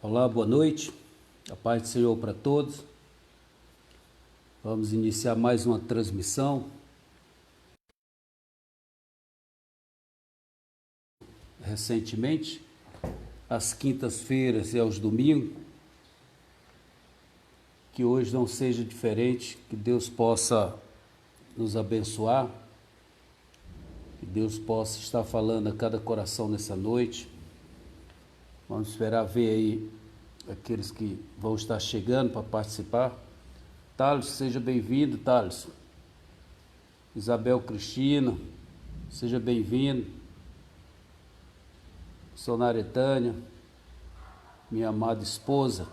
Olá, boa noite. A paz do Senhor para todos. Vamos iniciar mais uma transmissão. Recentemente, às quintas-feiras e aos domingos, que hoje não seja diferente, que Deus possa nos abençoar, que Deus possa estar falando a cada coração nessa noite. Vamos esperar ver aí aqueles que vão estar chegando para participar. Thales, seja bem-vindo, Thales. Isabel Cristina, seja bem-vindo. Missionária Tânia, minha amada esposa.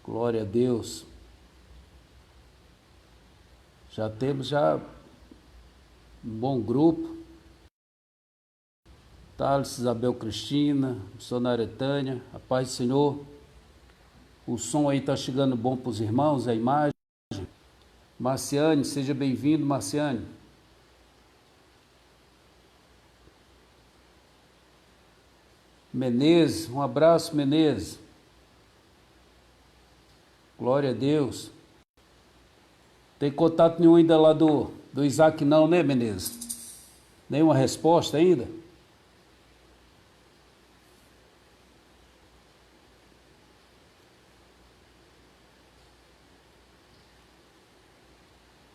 Glória a Deus. Já temos um bom grupo. Thales, Isabel Cristina, missionária Tânia, a paz do Senhor. O som aí está chegando bom para os irmãos, a imagem. Marciane, seja bem-vindo, Marciane. Menezes, um abraço, Menezes. Glória a Deus. Tem contato nenhum ainda lá do Isaac não, né, Menezes? Nenhuma resposta ainda?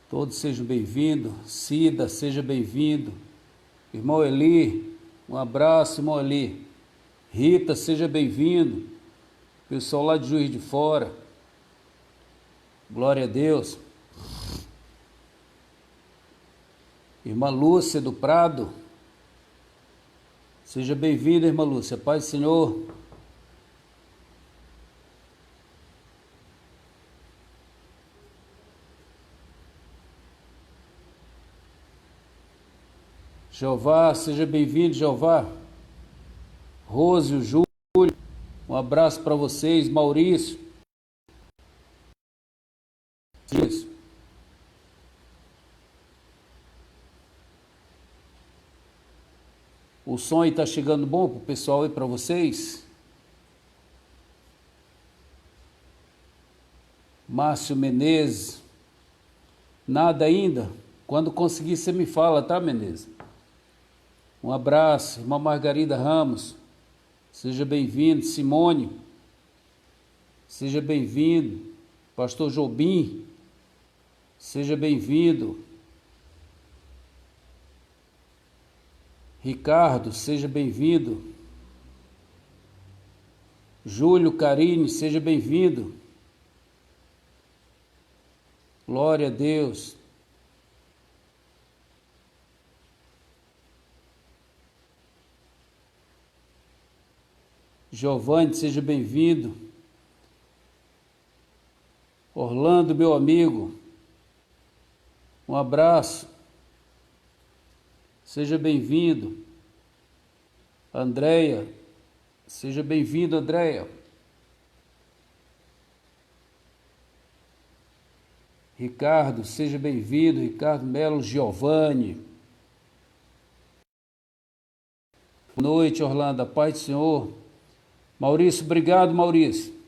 Todos sejam bem-vindos. Cida, seja bem-vindo. Irmão Eli, um abraço, irmão Eli. Rita, seja bem-vindo. Pessoal lá de Juiz de Fora. Glória a Deus. Irmã Lúcia do Prado. Seja bem-vinda, irmã Lúcia. Paz do Senhor. Jeová, seja bem-vindo, Jeová. Rose, o Júlio, um abraço para vocês. Maurício. Isso. O som aí tá chegando bom pro pessoal aí para vocês? Márcio Menezes. Nada ainda? Quando conseguir você me fala, tá, Menezes? Um abraço, irmã Margarida Ramos, seja bem-vindo. Simone, seja bem-vindo. Pastor Jobim, seja bem-vindo. Ricardo, seja bem-vindo. Júlio Carine, seja bem-vindo. Glória a Deus. Giovanni, seja bem-vindo. Orlando, meu amigo, um abraço. Seja bem-vindo. Andréia, seja bem-vindo, Andréia. Ricardo, seja bem-vindo. Ricardo Melo Giovanni. Boa noite, Orlando, a paz do Senhor. Maurício, obrigado, Maurício.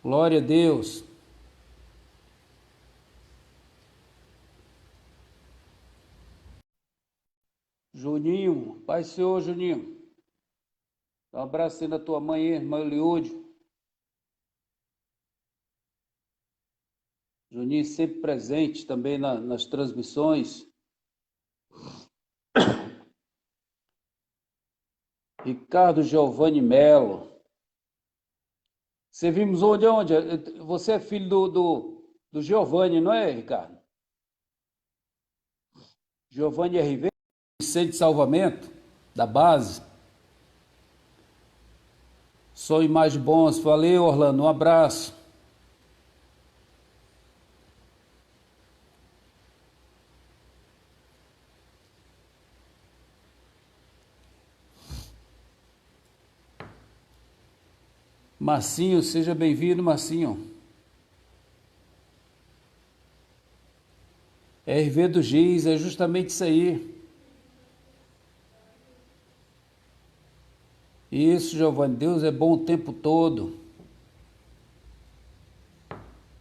Glória a Deus. Juninho, paz do Senhor, Juninho. Dá um abraço aí na tua mãe, irmã Eliúde. Juninho sempre presente também nas transmissões. Ricardo Giovanni Melo. Você vimos onde? Você é filho do Giovanni, não é, Ricardo? Giovanni RV, Vicente de Salvamento, da base. Só imagem bons. Valeu, Orlando, um abraço. Marcinho, seja bem-vindo, Marcinho. RV do Giz, é justamente isso aí. Isso, Giovanni, Deus é bom o tempo todo.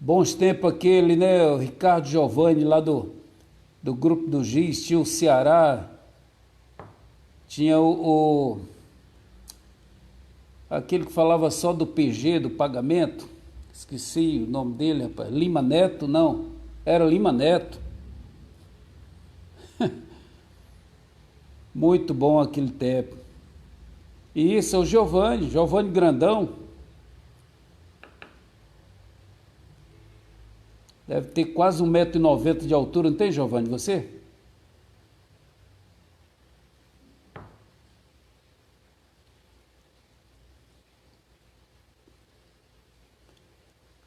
Bons tempos aquele, né? O Ricardo Giovanni lá do grupo do Giz, tinha o Ceará, tinha aquele que falava só do PG, do pagamento. Esqueci o nome dele, rapaz. Lima Neto, não. Era Lima Neto. Muito bom aquele tempo. E isso é o Giovanni Grandão. Deve ter quase 1,90 m de altura, não tem, Giovanni, você?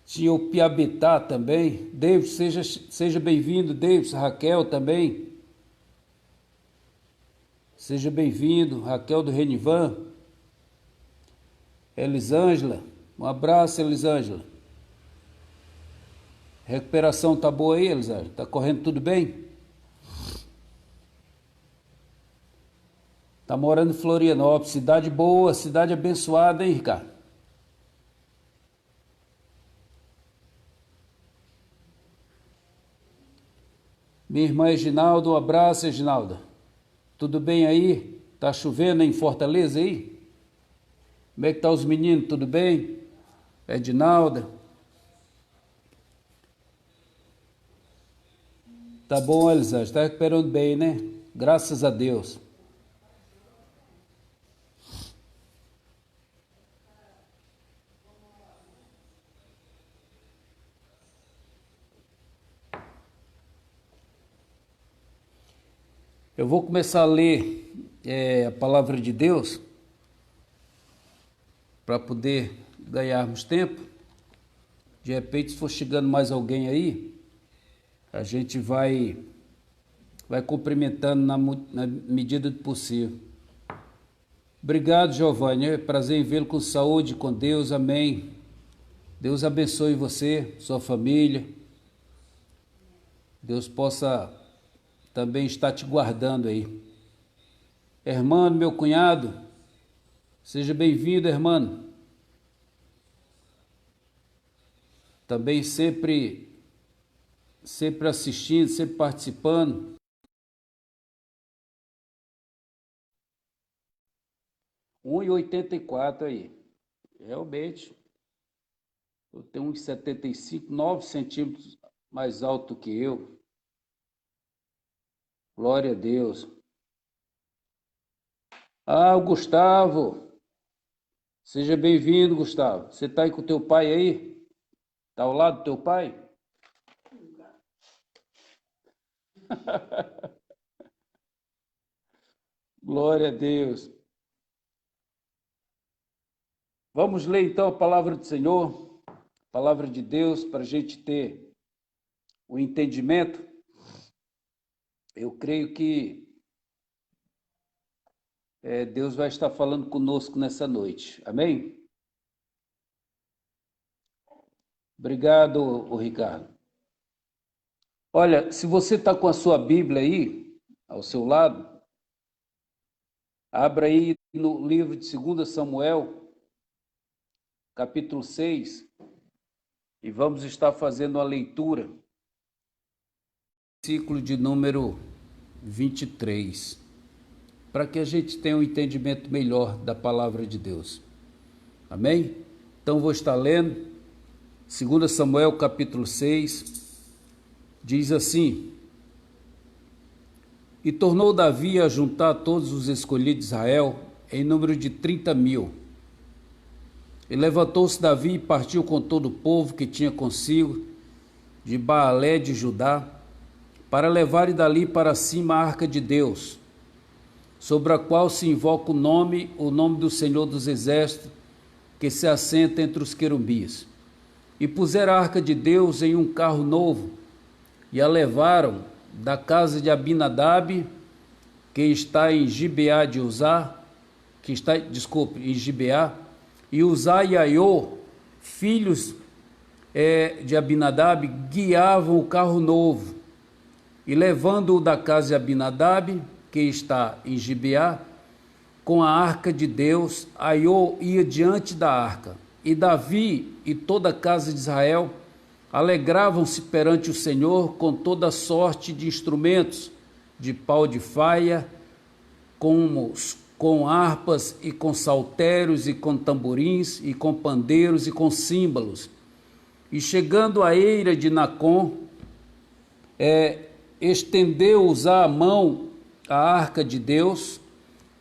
Tinha o Piabetá também. David, seja bem-vindo, David. Raquel também. Seja bem-vindo, Raquel do Renivan. Elisângela, um abraço, Elisângela. Recuperação tá boa aí, Elisângela? Tá correndo tudo bem? Tá morando em Florianópolis, cidade boa, cidade abençoada, hein, Ricardo? Minha irmã Reginaldo, um abraço, Reginalda. Tudo bem aí? Tá chovendo em Fortaleza aí? Como é que tá os meninos? Tudo bem? Edinalda? Tá bom, Elisângela, tá recuperando bem, né? Graças a Deus. Eu vou começar a ler a palavra de Deus para poder ganharmos tempo. De repente, se for chegando mais alguém aí, a gente vai cumprimentando na medida do possível. Obrigado, Giovanni. É prazer em vê-lo com saúde, com Deus. Amém. Deus abençoe você, sua família. Deus possa também estar te guardando aí. Hermano, meu cunhado, seja bem-vindo, hermano. Também sempre assistindo, sempre participando. R$ 1,84 aí. Realmente. Eu tenho 1,75, 9 centímetros mais alto que eu. Glória a Deus. Ah, o Gustavo. Seja bem-vindo, Gustavo. Você está aí com o teu pai aí? Está ao lado do teu pai? Glória a Deus. Vamos ler então a palavra do Senhor, a palavra de Deus, para a gente ter o entendimento. Eu creio que Deus vai estar falando conosco nessa noite. Amém? Obrigado, Ricardo. Olha, se você está com a sua Bíblia aí, ao seu lado, abra aí no livro de 2 Samuel, capítulo 6, e vamos estar fazendo a leitura, versículo de número 23, para que a gente tenha um entendimento melhor da palavra de Deus. Amém? Então vou estar lendo 2 Samuel capítulo 6, diz assim: E tornou Davi a juntar todos os escolhidos de Israel em número de 30.000. E levantou-se Davi e partiu com todo o povo que tinha consigo de Baalé de Judá, para levarem dali para cima a arca de Deus, sobre a qual se invoca o nome do Senhor dos Exércitos, que se assenta entre os querubins. E puseram a arca de Deus em um carro novo, e a levaram da casa de Abinadab, que está em Gibeá de Uzá, em Gibeá, e Uzá e Aiô, filhos de Abinadab, guiavam o carro novo, e levando-o da casa de Abinadab, que está em Gibeá, com a arca de Deus, Aiô ia diante da arca, e Davi e toda a casa de Israel alegravam-se perante o Senhor com toda sorte de instrumentos, de pau de faia, com harpas e com saltérios e com tamborins e com pandeiros e com símbolos. E chegando à eira de Nacon, estendeu-os a mão a arca de Deus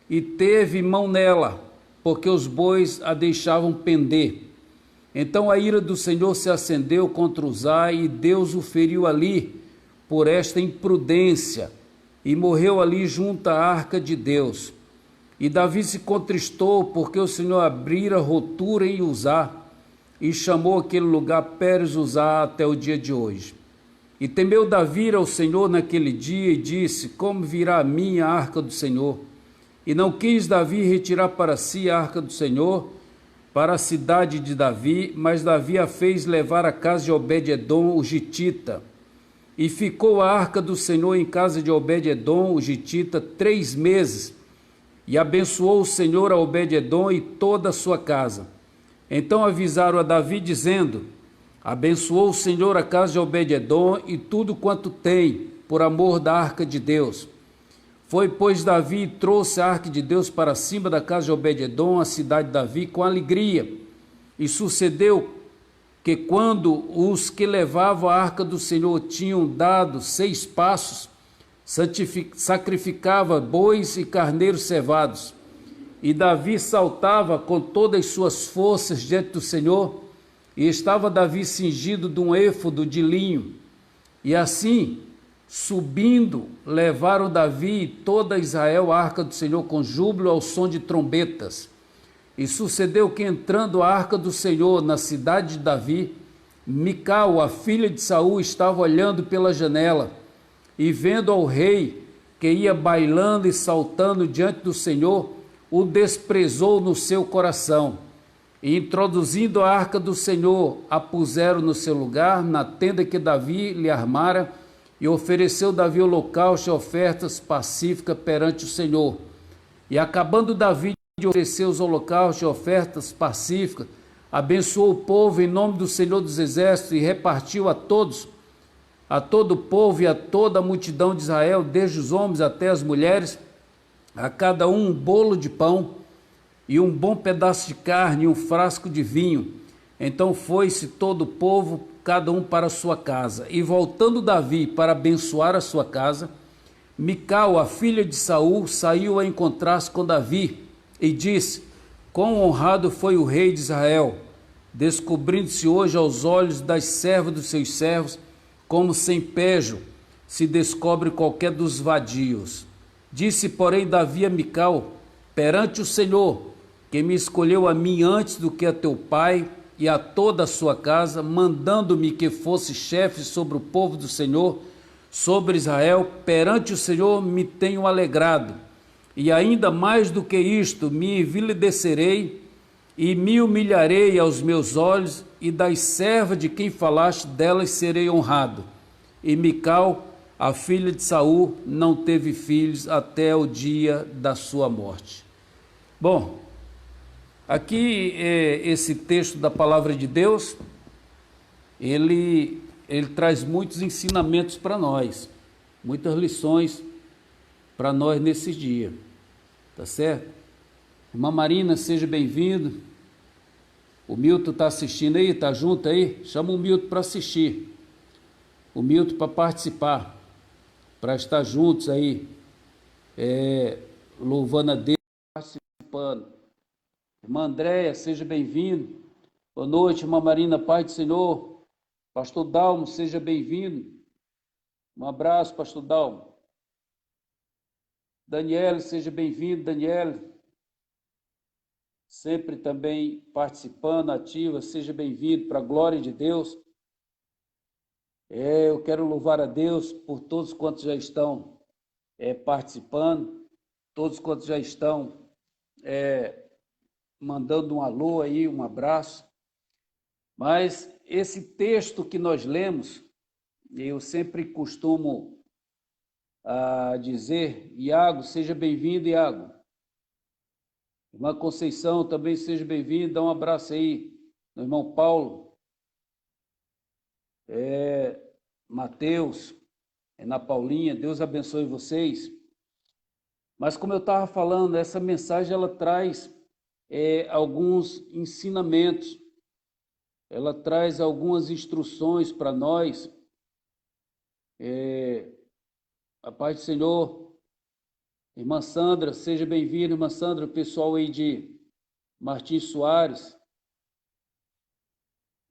e teve mão nela, porque os bois a deixavam pender. Então a ira do Senhor se acendeu contra Uzai e Deus o feriu ali por esta imprudência e morreu ali junto à arca de Deus. E Davi se contristou porque o Senhor abrira rotura em Uzá e chamou aquele lugar Pérez Uzá até o dia de hoje. E temeu Davi ao Senhor naquele dia e disse: como virá a mim a arca do Senhor? E não quis Davi retirar para si a arca do Senhor para a cidade de Davi, mas Davi a fez levar à casa de Obed-edom, o gitita. E ficou a arca do Senhor em casa de Obed-edom, o gitita, 3 meses. E abençoou o Senhor a Obed-edom e toda a sua casa. Então avisaram a Davi, dizendo: abençoou o Senhor a casa de Obed-edom e tudo quanto tem, por amor da arca de Deus. Foi, pois, Davi e trouxe a arca de Deus para cima da casa de Obed-edom, a cidade de Davi, com alegria. E sucedeu que, quando os que levavam a arca do Senhor tinham dado 6 passos, sacrificava bois e carneiros cevados. E Davi saltava com todas as suas forças diante do Senhor, e estava Davi cingido de um éfodo de linho. E assim, subindo, levaram Davi e toda Israel a arca do Senhor com júbilo ao som de trombetas. E sucedeu que, entrando a arca do Senhor na cidade de Davi, Mical, a filha de Saul, estava olhando pela janela, e vendo ao rei que ia bailando e saltando diante do Senhor, o desprezou no seu coração. E introduzindo a arca do Senhor, a puseram no seu lugar, na tenda que Davi lhe armara, e ofereceu Davi holocausto e ofertas pacíficas perante o Senhor. E acabando Davi de oferecer os holocaustos e ofertas pacíficas, abençoou o povo em nome do Senhor dos Exércitos e repartiu a todo o povo e a toda a multidão de Israel, desde os homens até as mulheres, a cada um bolo de pão e um bom pedaço de carne e um frasco de vinho. Então foi-se todo o povo, cada um para a sua casa. E voltando Davi para abençoar a sua casa, Mical, a filha de Saul, saiu a encontrar-se com Davi e disse: quão honrado foi o rei de Israel, descobrindo-se hoje aos olhos das servas dos seus servos, como sem pejo se descobre qualquer dos vadios. Disse, porém, Davi a Mical: perante o Senhor, que me escolheu a mim antes do que a teu pai e a toda a sua casa, mandando-me que fosse chefe sobre o povo do Senhor, sobre Israel, perante o Senhor me tenho alegrado. E ainda mais do que isto, me envilecerei e me humilharei aos meus olhos, e das servas de quem falaste, delas serei honrado. E Mical, a filha de Saul, não teve filhos até o dia da sua morte. Bom, aqui esse texto da palavra de Deus, ele traz muitos ensinamentos para nós, muitas lições para nós nesse dia, tá certo? Irmã Marina, seja bem-vindo. O Milton está assistindo aí, está junto aí? Chama o Milton para assistir, o Milton para participar, para estar juntos aí, louvando a Deus, participando. Irmã Andréia, seja bem-vindo. Boa noite, irmã Marina, paz do Senhor. Pastor Dalmo, seja bem-vindo. Um abraço, pastor Dalmo. Daniel, seja bem-vindo, Daniel. Sempre também participando, ativa, seja bem-vindo, para a glória de Deus. Eu quero louvar a Deus por todos quantos já estão participando, todos quantos já estão mandando um alô aí, um abraço. Mas esse texto que nós lemos, eu sempre costumo dizer: Iago, seja bem-vindo, Iago. Irmã Conceição, também seja bem-vinda. Dá um abraço aí, meu irmão Paulo. Mateus, na Paulinha, Deus abençoe vocês. Mas como eu estava falando, essa mensagem ela traz alguns ensinamentos, ela traz algumas instruções para nós. A paz do Senhor. Irmã Sandra, seja bem-vinda, irmã Sandra, o pessoal aí de Martins Soares.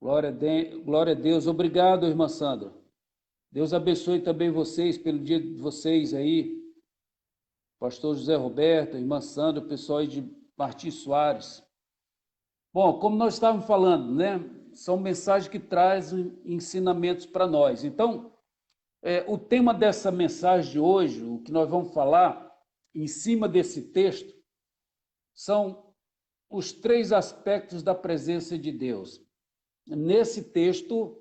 Glória a Deus. Obrigado, irmã Sandra. Deus abençoe também vocês pelo dia de vocês aí. Pastor José Roberto, irmã Sandra, o pessoal aí de Martins Soares. Bom, como nós estávamos falando, né? São mensagens que trazem ensinamentos para nós. Então, o tema dessa mensagem de hoje, o que nós vamos falar em cima desse texto, são os 3 aspectos da presença de Deus. Nesse texto,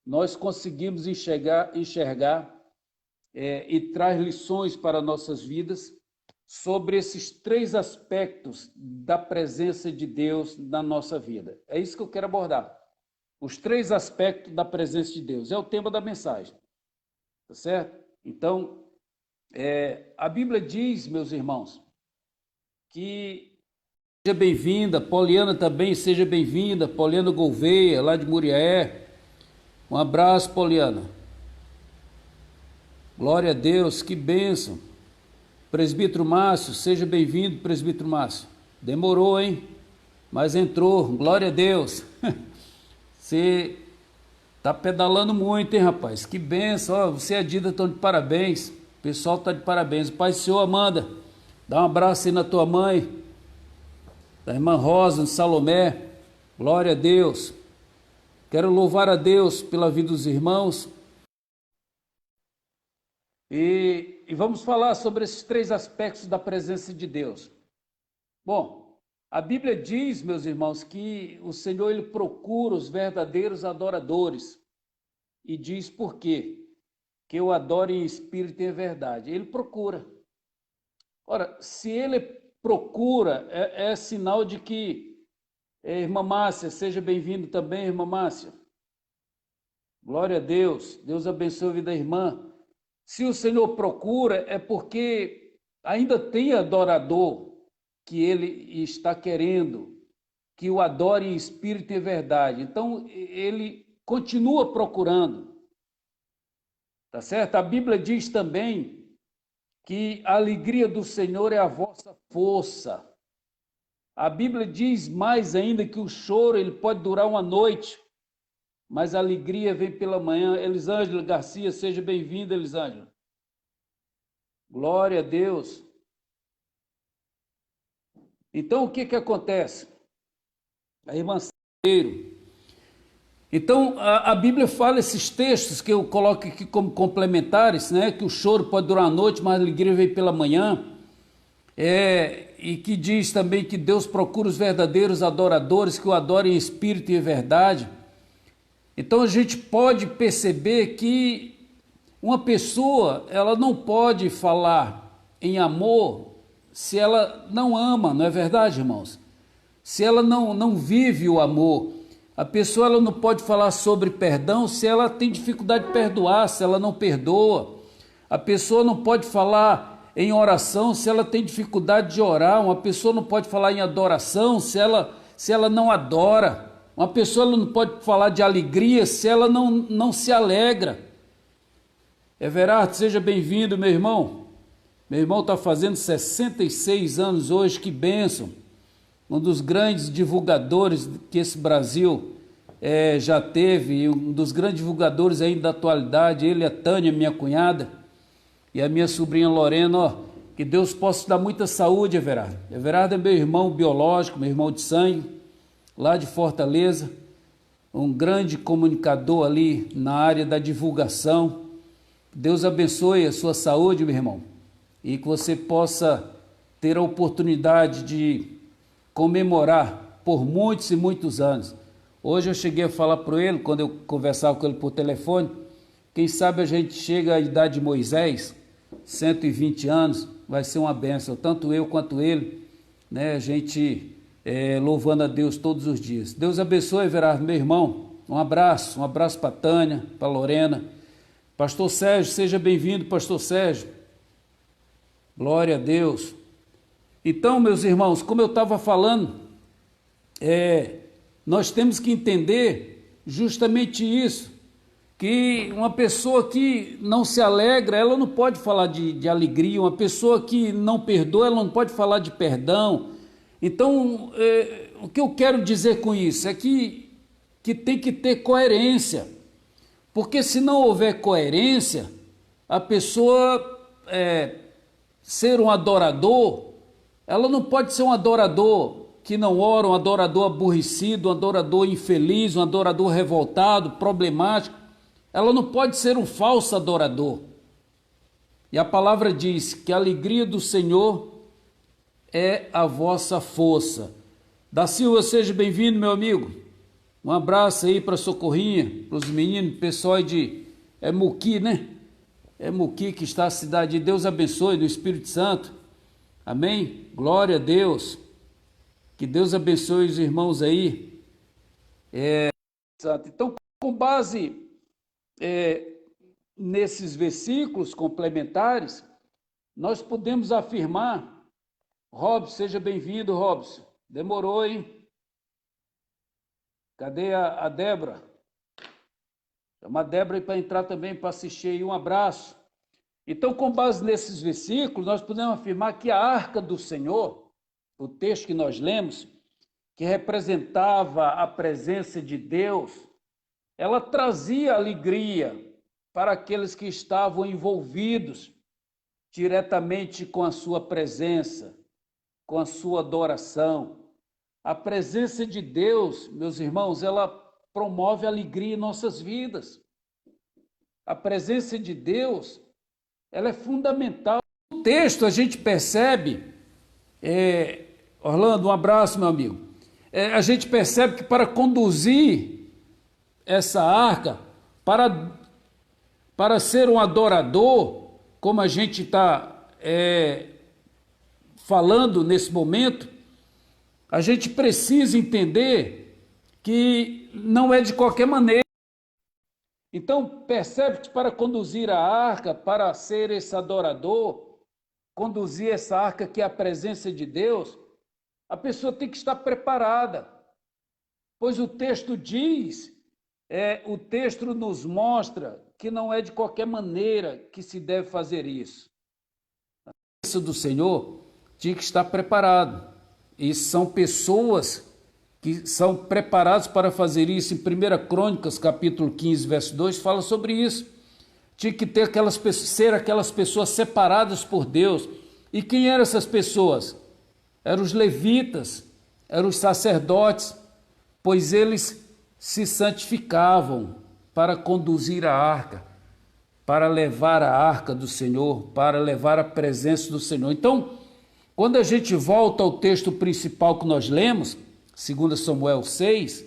nós conseguimos enxergar e traz lições para nossas vidas sobre esses 3 aspectos da presença de Deus na nossa vida. É isso que eu quero abordar. Os 3 aspectos da presença de Deus. É o tema da mensagem. Tá certo? Então, a Bíblia diz, meus irmãos, que seja bem-vinda, Poliana também seja bem-vinda, Poliana Gouveia, lá de Muriaé. Um abraço, Poliana. Glória a Deus, que bênção. Presbítero Márcio, seja bem-vindo, presbítero Márcio. Demorou, hein? Mas entrou, glória a Deus. Você tá pedalando muito, hein, rapaz? Que bênção, ó, você e a Dida estão de parabéns. O pessoal está de parabéns. Pai do Senhor, Amanda, dá um abraço aí na tua mãe. Da irmã Rosa, de Salomé, glória a Deus. Quero louvar a Deus pela vida dos irmãos. E vamos falar sobre esses 3 aspectos da presença de Deus. Bom, a Bíblia diz, meus irmãos, que o Senhor ele procura os verdadeiros adoradores. E diz por quê? Que eu adoro em espírito e em verdade. Ele procura. Ora, se ele procura, é sinal de que, irmã Márcia, seja bem-vindo também, irmã Márcia. Glória a Deus, Deus abençoe a vida da irmã. Se o Senhor procura, é porque ainda tem adorador que ele está querendo, que o adore em espírito e verdade. Então, ele continua procurando. Tá certo? A Bíblia diz também que a alegria do Senhor é a vossa força. A Bíblia diz mais ainda que o choro ele pode durar uma noite, mas a alegria vem pela manhã. Elisângela Garcia, seja bem-vinda, Elisângela. Glória a Deus. Então, o que acontece? A irmã Santeiro. Então, a Bíblia fala esses textos que eu coloco aqui como complementares, né? Que o choro pode durar a noite, mas a alegria vem pela manhã. E que diz também que Deus procura os verdadeiros adoradores que o adorem em espírito e em verdade. Então, a gente pode perceber que uma pessoa, ela não pode falar em amor se ela não ama, não é verdade, irmãos? Se ela não vive o amor. A pessoa ela não pode falar sobre perdão se ela tem dificuldade de perdoar, se ela não perdoa. A pessoa não pode falar em oração se ela tem dificuldade de orar. Uma pessoa não pode falar em adoração se ela não adora. Uma pessoa ela não pode falar de alegria se ela não se alegra. Everardo, seja bem-vindo, meu irmão. Meu irmão está fazendo 66 anos hoje, que bênção. Um dos grandes divulgadores que esse Brasil já teve, um dos grandes divulgadores ainda da atualidade, ele, a Tânia, minha cunhada, e a minha sobrinha Lorena, ó, que Deus possa dar muita saúde, Everardo. Everardo é meu irmão biológico, meu irmão de sangue, lá de Fortaleza, um grande comunicador ali na área da divulgação. Deus abençoe a sua saúde, meu irmão, e que você possa ter a oportunidade de comemorar por muitos e muitos anos. Hoje eu cheguei a falar para ele, quando eu conversava com ele por telefone, quem sabe a gente chega à idade de Moisés, 120 anos, vai ser uma bênção, tanto eu quanto ele, né? A gente louvando a Deus todos os dias. Deus abençoe, Everardo, meu irmão. Um abraço para a Tânia, para a Lorena. Pastor Sérgio, seja bem-vindo, Pastor Sérgio. Glória a Deus. Então, meus irmãos, como eu estava falando, nós temos que entender justamente isso, que uma pessoa que não se alegra, ela não pode falar de alegria, uma pessoa que não perdoa, ela não pode falar de perdão. Então, o que eu quero dizer com isso é que tem que ter coerência, porque se não houver coerência, a pessoa ser um adorador, ela não pode ser um adorador que não ora, um adorador aborrecido, um adorador infeliz, um adorador revoltado, problemático. Ela não pode ser um falso adorador. E a palavra diz que a alegria do Senhor é a vossa força. Da Silva, seja bem-vindo, meu amigo. Um abraço aí para a Socorrinha, para os meninos, pessoal de Muqui, né? É Muqui que está a cidade. Deus abençoe, do Espírito Santo. Amém? Glória a Deus. Que Deus abençoe os irmãos aí. Então, com base nesses versículos complementares, nós podemos afirmar. Robson, seja bem-vindo, Robson. Demorou, hein? Cadê a Débora? Chama a Débora aí para entrar também, para assistir aí. Um abraço. Então, com base nesses versículos, nós podemos afirmar que a arca do Senhor, o texto que nós lemos, que representava a presença de Deus, ela trazia alegria para aqueles que estavam envolvidos diretamente com a sua presença, com a sua adoração. A presença de Deus, meus irmãos, ela promove alegria em nossas vidas. A presença de Deus, ela é fundamental. No texto a gente percebe, Orlando, um abraço, meu amigo. A gente percebe que para conduzir essa arca, para ser um adorador, como a gente está falando nesse momento, a gente precisa entender que não é de qualquer maneira. Então, percebe que para conduzir a arca, para ser esse adorador, conduzir essa arca que é a presença de Deus, a pessoa tem que estar preparada, pois o texto diz, o texto nos mostra que não é de qualquer maneira que se deve fazer isso. A presença do Senhor tinha que estar preparado, e são pessoas que são preparadas para fazer isso. Em 1 Crônicas, capítulo 15, verso 2, fala sobre isso. Tinha que ter ser aquelas pessoas separadas por Deus. E quem eram essas pessoas? Eram os levitas, eram os sacerdotes, pois eles se santificavam para conduzir a arca, para levar a arca do Senhor, para levar a presença do Senhor. Então, quando a gente volta ao texto principal que nós lemos, 2 Samuel 6,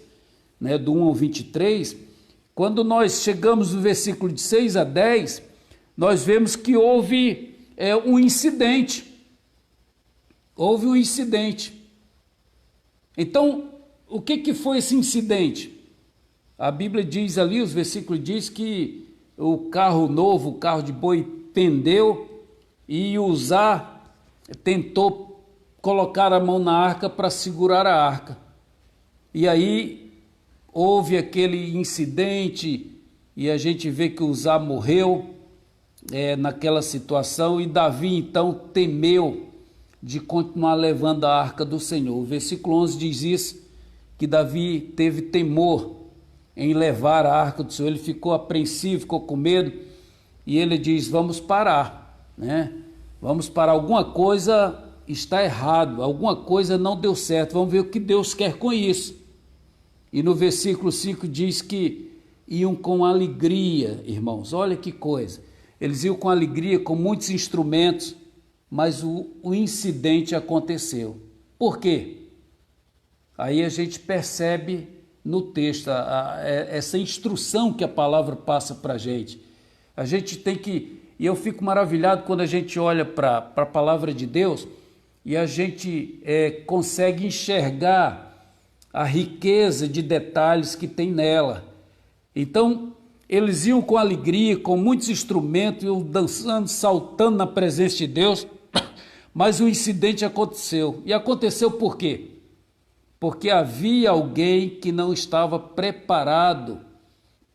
né, do 1 ao 23, quando nós chegamos no versículo de 6 a 10, nós vemos que houve um incidente. Houve um incidente. Então, o que foi esse incidente? A Bíblia diz ali, os versículos diz que o carro novo, o carro de boi, pendeu e Uzá tentou colocar a mão na arca para segurar a arca. E aí houve aquele incidente e a gente vê que Uzá morreu naquela situação, e Davi então temeu de continuar levando a arca do Senhor. O versículo 11 diz isso, que Davi teve temor em levar a arca do Senhor, ele ficou apreensivo, ficou com medo, e ele diz, vamos parar, né? Vamos parar, alguma coisa está errado, alguma coisa não deu certo, vamos ver o que Deus quer com isso. E no versículo 5 diz que iam com alegria, irmãos, olha que coisa, eles iam com alegria, com muitos instrumentos, mas o incidente aconteceu. Por quê? Aí a gente percebe no texto essa instrução que a palavra passa para a gente. A gente tem que, e eu fico maravilhado quando a gente olha para a palavra de Deus e a gente consegue enxergar a riqueza de detalhes que tem nela. Então, eles iam com alegria, com muitos instrumentos, iam dançando, saltando na presença de Deus, mas o incidente aconteceu. E aconteceu por quê? Porque havia alguém que não estava preparado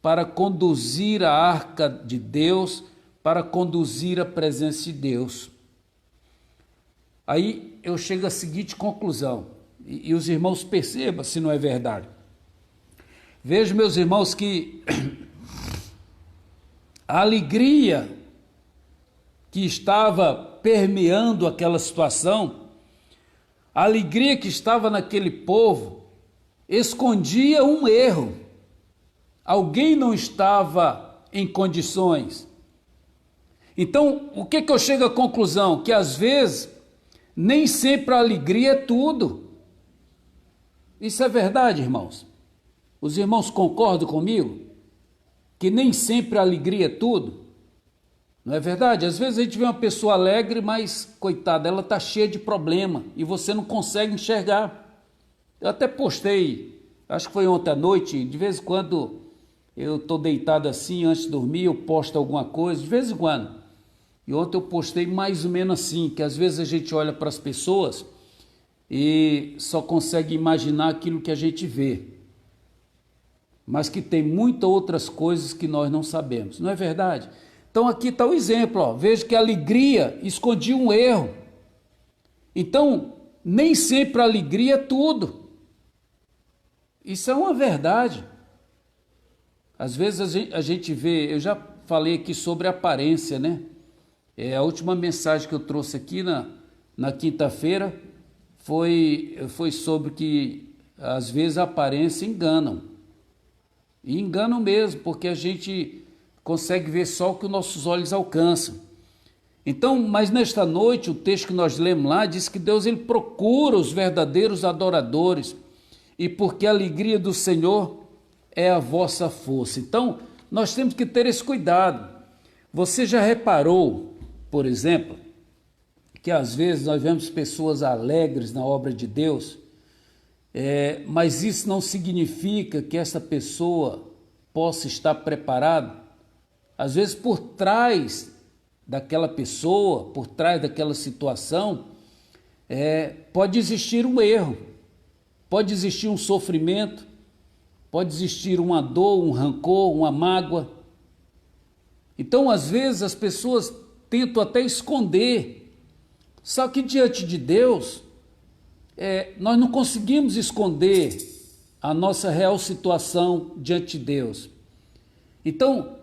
para conduzir a arca de Deus, para conduzir a presença de Deus. Aí eu chego à seguinte conclusão, e os irmãos percebam se não é verdade. Vejo, meus irmãos, que a alegria que estava permeando aquela situação, a alegria que estava naquele povo, escondia um erro. Alguém não estava em condições. Então, o que eu chego à conclusão? Que às vezes, nem sempre a alegria é tudo. Isso é verdade, irmãos? Os irmãos concordam comigo? Que nem sempre a alegria é tudo? Não é verdade? Às vezes a gente vê uma pessoa alegre, mas, coitada, ela está cheia de problema e você não consegue enxergar. Eu até postei, acho que foi ontem à noite, de vez em quando eu estou deitado assim, antes de dormir, eu posto alguma coisa, de vez em quando. E ontem eu postei mais ou menos assim, que às vezes a gente olha para as pessoas e só consegue imaginar aquilo que a gente vê, mas que tem muitas outras coisas que nós não sabemos, não é verdade? Então aqui está o exemplo, ó. Veja que a alegria escondia um erro. Então, nem sempre a alegria é tudo. Isso é uma verdade. Às vezes a gente vê, eu já falei aqui sobre aparência, né? A última mensagem que eu trouxe aqui na quinta-feira foi sobre que às vezes a aparência enganam. E enganam mesmo, porque a gente consegue ver só o que os nossos olhos alcançam. Então, mas nesta noite, o texto que nós lemos lá diz que Deus ele procura os verdadeiros adoradores, e porque a alegria do Senhor é a vossa força. Então, nós temos que ter esse cuidado. Você já reparou, por exemplo, que às vezes nós vemos pessoas alegres na obra de Deus, mas isso não significa que essa pessoa possa estar preparada. Às vezes por trás daquela pessoa, por trás daquela situação, pode existir um erro, pode existir um sofrimento, pode existir uma dor, um rancor, uma mágoa. Então, às vezes, as pessoas tentam até esconder, só que diante de Deus, nós não conseguimos esconder a nossa real situação diante de Deus. Então,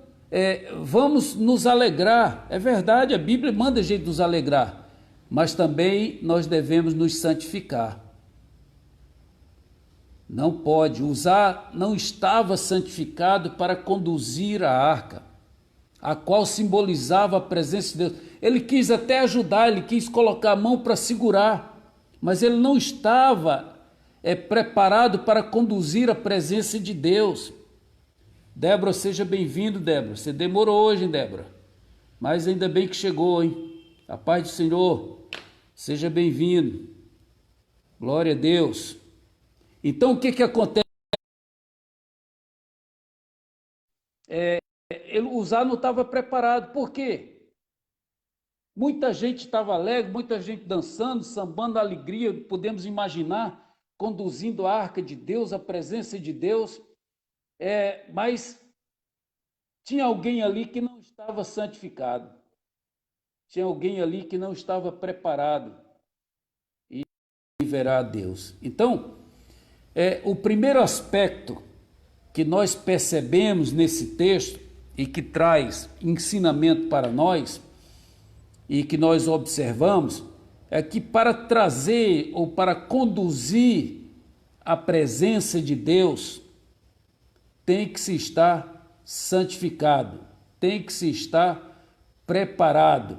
vamos nos alegrar, é verdade, a Bíblia manda a gente nos alegrar, mas também nós devemos nos santificar. Não pode, Uzá não estava santificado para conduzir a arca, a qual simbolizava a presença de Deus. Ele quis até ajudar, ele quis colocar a mão para segurar, mas ele não estava preparado para conduzir a presença de Deus. Débora, seja bem-vindo, Débora. Você demorou hoje, hein, Débora? Mas ainda bem que chegou, hein? A paz do Senhor. Seja bem-vindo. Glória a Deus. Então, o que acontece? Uzá não estava preparado. Por quê? Muita gente estava alegre, muita gente dançando, sambando a alegria, podemos imaginar, conduzindo a arca de Deus, a presença de Deus. Mas tinha alguém ali que não estava santificado, tinha alguém ali que não estava preparado e verá a Deus. Então, o primeiro aspecto que nós percebemos nesse texto e que traz ensinamento para nós e que nós observamos é que para trazer ou para conduzir a presença de Deus, tem que se estar santificado, tem que se estar preparado.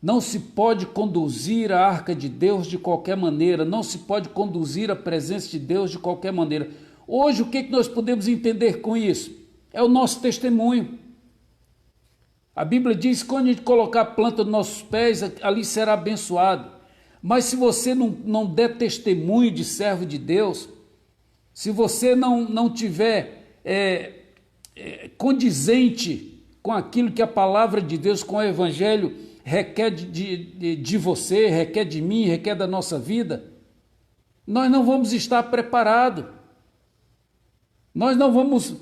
Não se pode conduzir a arca de Deus de qualquer maneira, não se pode conduzir a presença de Deus de qualquer maneira. Hoje, o que nós podemos entender com isso? É o nosso testemunho. A Bíblia diz que quando a gente colocar a planta dos nossos pés, ali será abençoado. Mas se você não der testemunho de servo de Deus, se você não tiver condizente com aquilo que a palavra de Deus, com o Evangelho requer de você, requer de mim, requer da nossa vida, nós não vamos estar preparados. Nós não vamos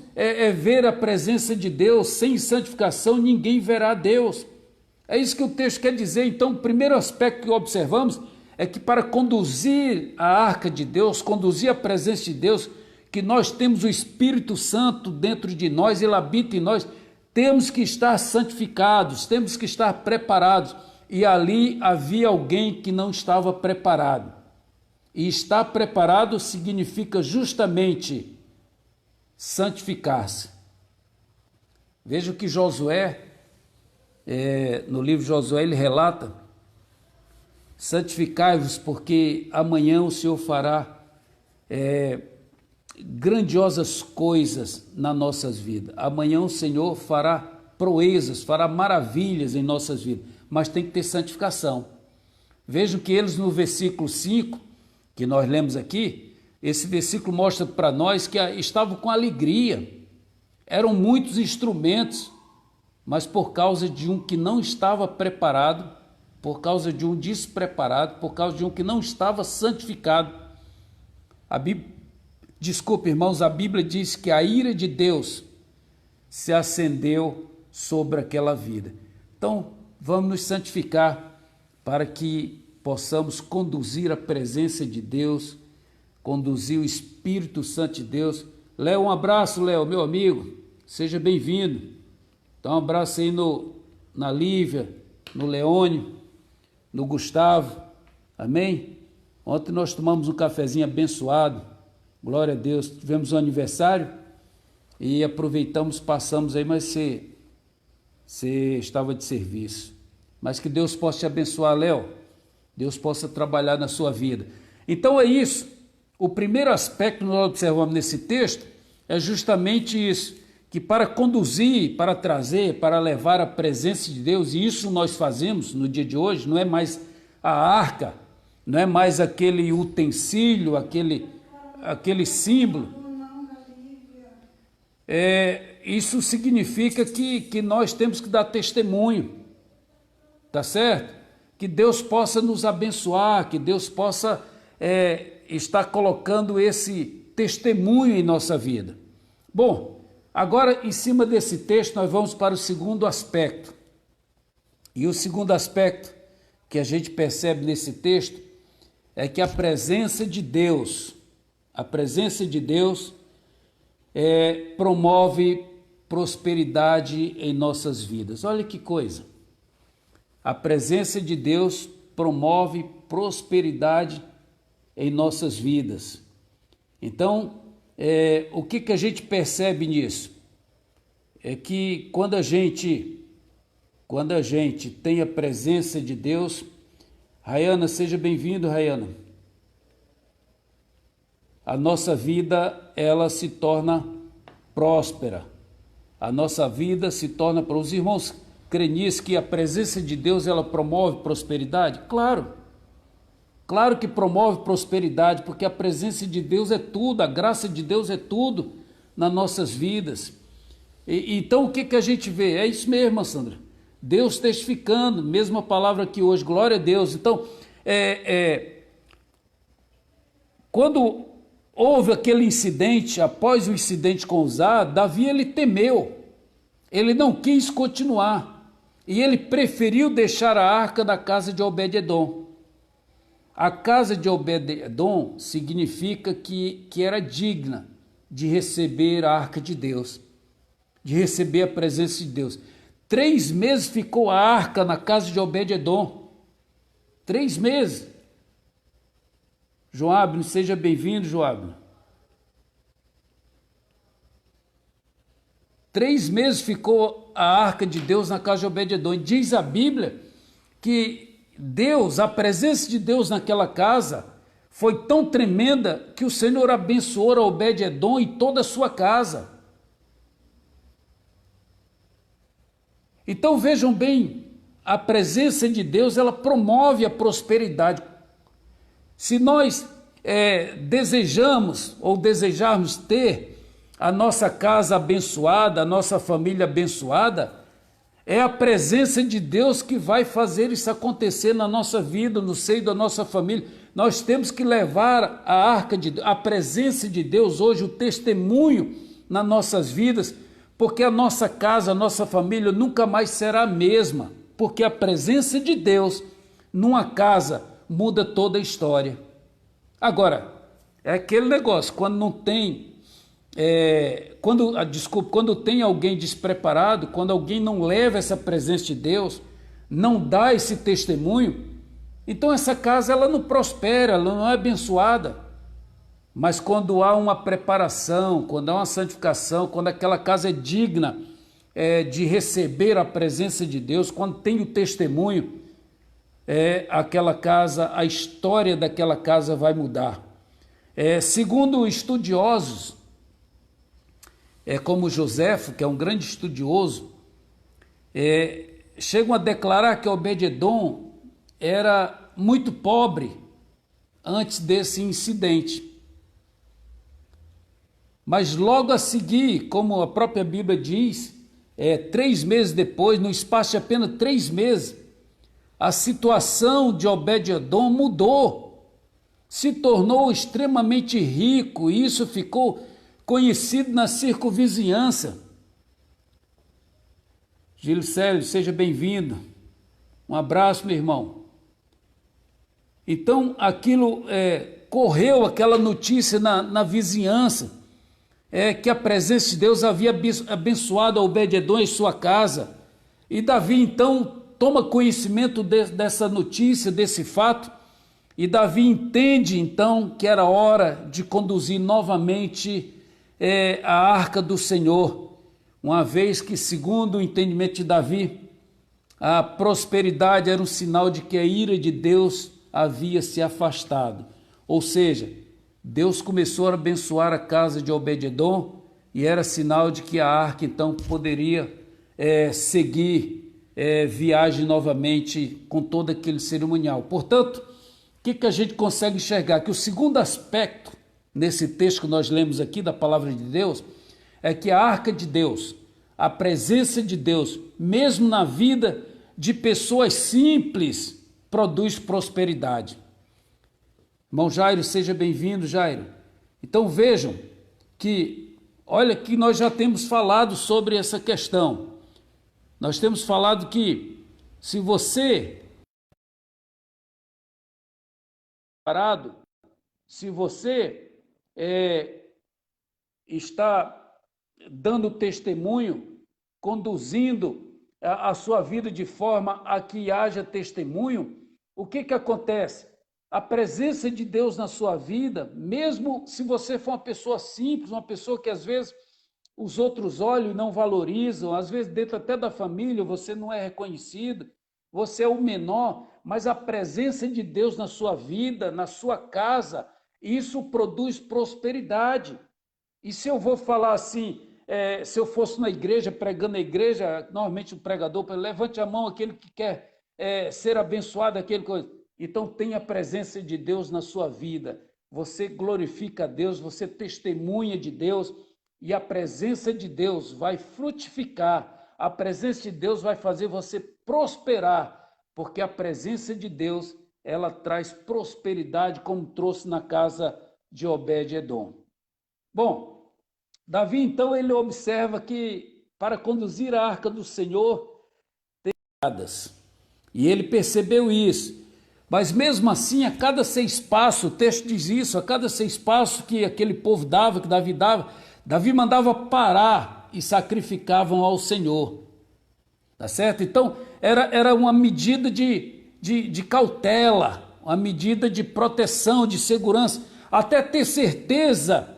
ver a presença de Deus. Sem santificação ninguém verá Deus. É isso que o texto quer dizer. Então, o primeiro aspecto que observamos é que para conduzir a arca de Deus, conduzir a presença de Deus, que nós temos o Espírito Santo dentro de nós, ele habita em nós, temos que estar santificados, temos que estar preparados. E ali havia alguém que não estava preparado. E estar preparado significa justamente santificar-se. Veja o que Josué, no livro de Josué, ele relata: santificai-vos, porque amanhã o Senhor fará grandiosas coisas nas nossas vidas. Amanhã o Senhor fará proezas, fará maravilhas em nossas vidas, mas tem que ter santificação. Vejam que eles, no versículo 5, que nós lemos aqui, esse versículo mostra para nós que estavam com alegria, eram muitos instrumentos, mas por causa de um que não estava preparado, por causa de um despreparado, por causa de um que não estava santificado. Desculpe, irmãos, a Bíblia diz que a ira de Deus se acendeu sobre aquela vida. Então, vamos nos santificar para que possamos conduzir a presença de Deus, conduzir o Espírito Santo de Deus. Léo, um abraço, Léo, meu amigo, seja bem-vindo. Dá um abraço aí na Lívia, no Leônio, no Gustavo, amém? Ontem nós tomamos um cafezinho abençoado, glória a Deus, tivemos um aniversário e aproveitamos, passamos aí, mas você estava de serviço. Mas que Deus possa te abençoar, Léo, Deus possa trabalhar na sua vida. Então é isso. O primeiro aspecto que nós observamos nesse texto é justamente isso, que para conduzir, para trazer, para levar a presença de Deus, e isso nós fazemos no dia de hoje, não é mais a arca, não é mais aquele utensílio, aquele símbolo. Isso significa que nós temos que dar testemunho, tá certo? Que Deus possa nos abençoar, que Deus possa está colocando esse testemunho em nossa vida. Bom, agora em cima desse texto nós vamos para o segundo aspecto. E o segundo aspecto que a gente percebe nesse texto é que a presença de Deus promove prosperidade em nossas vidas. Olha que coisa! A presença de Deus promove prosperidade em nossas vidas. Então, o que a gente percebe nisso? É que quando a gente tem a presença de Deus, Rayana, seja bem-vindo, Rayana. A nossa vida, ela se torna próspera. A nossa vida se torna para os irmãos. Creem nisso, que a presença de Deus, ela promove prosperidade? Claro que promove prosperidade, porque a presença de Deus é tudo, a graça de Deus é tudo nas nossas vidas. Então o que a gente vê? É isso mesmo, Sandra. Deus testificando, mesma palavra que hoje, glória a Deus. Então, quando houve aquele incidente, após o incidente com Uzá, Davi ele temeu, ele não quis continuar, e ele preferiu deixar a arca na casa de Obed-edom. A casa de Obed-edom significa que era digna de receber a arca de Deus, de receber a presença de Deus. 3 meses ficou a arca na casa de Obed-edom. 3 meses. Joab, seja bem-vindo, Joab. 3 meses ficou a arca de Deus na casa de Obed-edom. E diz a Bíblia que Deus, a presença de Deus naquela casa foi tão tremenda que o Senhor abençoou a Obed-edom e toda a sua casa. Então vejam bem, a presença de Deus, ela promove a prosperidade. Se nós desejamos ou desejarmos ter a nossa casa abençoada, a nossa família abençoada, é a presença de Deus que vai fazer isso acontecer na nossa vida, no seio da nossa família. Nós temos que levar a arca de Deus, a presença de Deus hoje, o testemunho nas nossas vidas, porque a nossa casa, a nossa família nunca mais será a mesma, porque a presença de Deus numa casa muda toda a história. Agora, é aquele negócio, quando não tem, quando tem alguém despreparado, quando alguém não leva essa presença de Deus, não dá esse testemunho, então essa casa ela não prospera, ela não é abençoada. Mas quando há uma preparação, quando há uma santificação, quando aquela casa é digna de receber a presença de Deus, quando tem o testemunho, aquela casa, a história daquela casa vai mudar. Segundo estudiosos, como Joséfo, que é um grande estudioso, chegam a declarar que Obed-edom era muito pobre antes desse incidente. Mas logo a seguir, como a própria Bíblia diz, 3 meses depois, no espaço de apenas 3 meses, a situação de Obed-edom mudou, se tornou extremamente rico, e isso ficou conhecido na circunvizinhança. Gilicélio, seja bem-vindo. Um abraço, meu irmão. Então, aquilo correu aquela notícia na vizinhança, que a presença de Deus havia abençoado Obed-edom em sua casa. E Davi, então, toma conhecimento dessa notícia, desse fato, e Davi entende, então, que era hora de conduzir novamente a arca do Senhor, uma vez que, segundo o entendimento de Davi, a prosperidade era um sinal de que a ira de Deus havia se afastado. Ou seja, Deus começou a abençoar a casa de Obed-edom e era sinal de que a arca então poderia seguir viagem novamente com todo aquele cerimonial. Portanto, o que a gente consegue enxergar? Que o segundo aspecto nesse texto que nós lemos aqui da palavra de Deus é que a arca de Deus, a presença de Deus, mesmo na vida de pessoas simples, produz prosperidade. Irmão Jairo, seja bem-vindo, Jairo. Então vejam que, olha que nós já temos falado sobre essa questão. Nós temos falado que se você parado, se você está dando testemunho, conduzindo a sua vida de forma a que haja testemunho, o que acontece? A presença de Deus na sua vida, mesmo se você for uma pessoa simples, uma pessoa que às vezes os outros olham e não valorizam, às vezes dentro até da família você não é reconhecido, você é o menor, mas a presença de Deus na sua vida, na sua casa, isso produz prosperidade. E se eu vou falar assim, se eu fosse na igreja, pregando na igreja, normalmente o pregador, levante a mão aquele que quer ser abençoado, aquele coisa. Então tenha a presença de Deus na sua vida, você glorifica a Deus, você testemunha de Deus e a presença de Deus vai frutificar, a presença de Deus vai fazer você prosperar, porque a presença de Deus, ela traz prosperidade como trouxe na casa de Obed-edom. Bom, Davi então ele observa que para conduzir a arca do Senhor tem estradas, e ele percebeu isso. Mas mesmo assim, a cada 6 passos, o texto diz isso, a cada 6 passos que aquele povo dava, que Davi dava, Davi mandava parar e sacrificavam ao Senhor. Tá certo? Então, era uma medida de cautela, uma medida de proteção, de segurança, até ter certeza